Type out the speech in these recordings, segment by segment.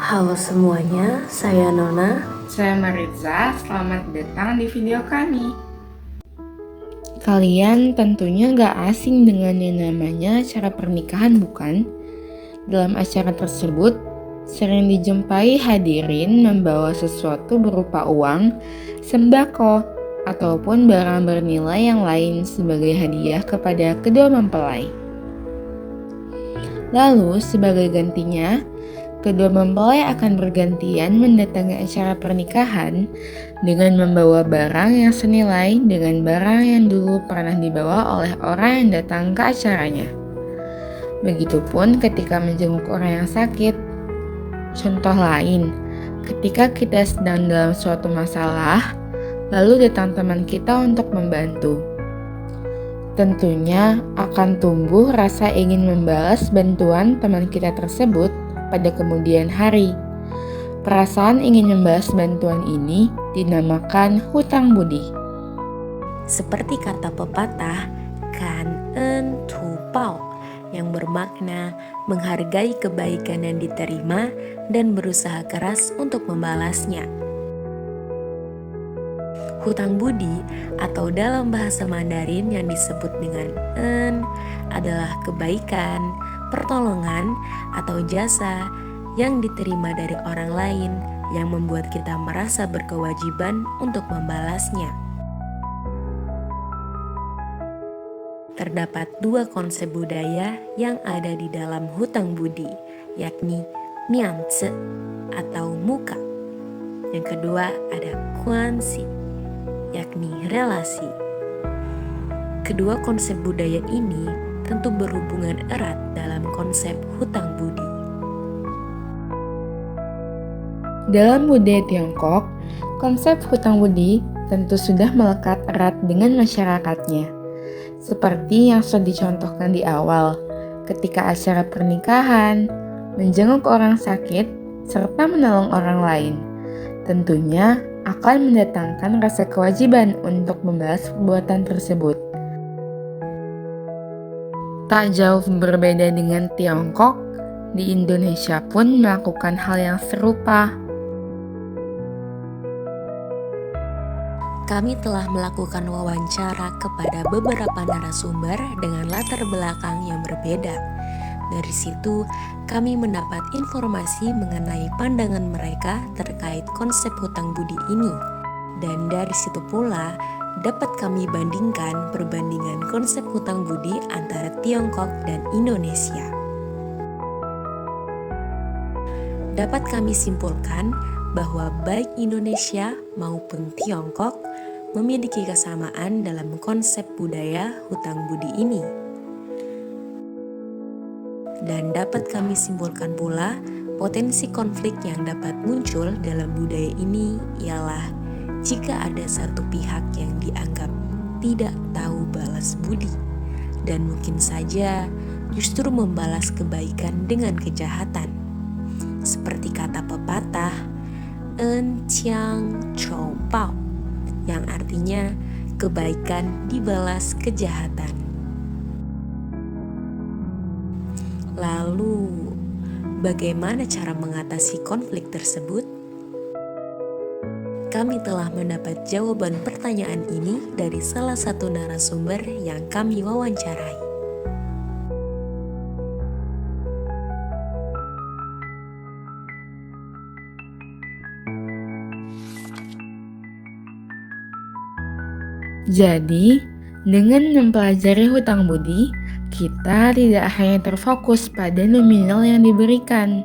Halo semuanya, saya Nona. Saya Mariza, selamat datang di video kami. Kalian tentunya gak asing dengan yang namanya acara pernikahan, bukan? Dalam acara tersebut, sering dijumpai hadirin membawa sesuatu berupa uang, sembako, ataupun barang bernilai yang lain sebagai hadiah kepada kedua mempelai. Lalu, sebagai gantinya, kedua mempelai akan bergantian mendatangi acara pernikahan dengan membawa barang yang senilai dengan barang yang dulu pernah dibawa oleh orang yang datang ke acaranya. Begitupun ketika menjenguk orang yang sakit. Contoh lain, ketika kita sedang dalam suatu masalah, lalu datang teman kita untuk membantu. Tentunya akan tumbuh rasa ingin membalas bantuan teman kita tersebut pada kemudian hari. Perasaan ingin membalas bantuan ini dinamakan hutang budi. Seperti kata pepatah, kan en tu pao, yang bermakna menghargai kebaikan yang diterima dan berusaha keras untuk membalasnya. Hutang budi atau dalam bahasa Mandarin yang disebut dengan en adalah kebaikan, pertolongan, atau jasa yang diterima dari orang lain yang membuat kita merasa berkewajiban untuk membalasnya. Terdapat dua konsep budaya yang ada di dalam hutang budi, yakni mianzi atau muka. Yang kedua ada guanxi, yakni relasi. Kedua konsep budaya ini tentu berhubungan erat dalam konsep hutang budi. Dalam budaya Tiongkok, konsep hutang budi tentu sudah melekat erat dengan masyarakatnya. Seperti yang sudah dicontohkan di awal, ketika acara pernikahan, menjenguk orang sakit, serta menolong orang lain. Tentunya akan mendatangkan rasa kewajiban untuk membalas perbuatan tersebut. Tak jauh berbeda dengan Tiongkok, di Indonesia pun melakukan hal yang serupa. Kami telah melakukan wawancara kepada beberapa narasumber dengan latar belakang yang berbeda. Dari situ, kami mendapat informasi mengenai pandangan mereka terkait konsep hutang budi ini. Dan dari situ pula, dapat kami bandingkan perbandingan konsep hutang budi antara Tiongkok dan Indonesia. Dapat kami simpulkan bahwa baik Indonesia maupun Tiongkok memiliki kesamaan dalam konsep budaya hutang budi ini. Dan dapat kami simpulkan pula potensi konflik yang dapat muncul dalam budaya ini ialah jika ada satu pihak yang dianggap tidak tahu balas budi dan mungkin saja justru membalas kebaikan dengan kejahatan. Seperti kata pepatah en qiang chou bao, yang artinya kebaikan dibalas kejahatan. Lalu, bagaimana cara mengatasi konflik tersebut? Kami telah mendapat jawaban pertanyaan ini dari salah satu narasumber yang kami wawancarai. Jadi, dengan mempelajari hutang budi, kita tidak hanya terfokus pada nominal yang diberikan,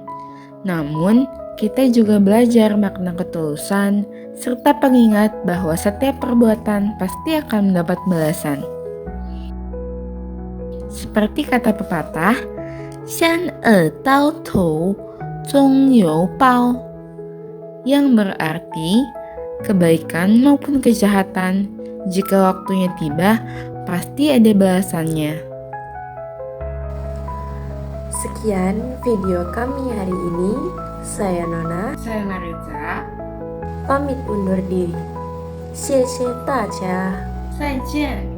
namun kita juga belajar makna ketulusan serta pengingat bahwa setiap perbuatan pasti akan mendapat balasan. Seperti kata pepatah, "Xian dao tou, zong you bao", yang berarti kebaikan maupun kejahatan, jika waktunya tiba, pasti ada balasannya. Sekian video kami hari ini. Saya Nona. Saya Mariza. Pamit undur diri. 谢谢大家。再见。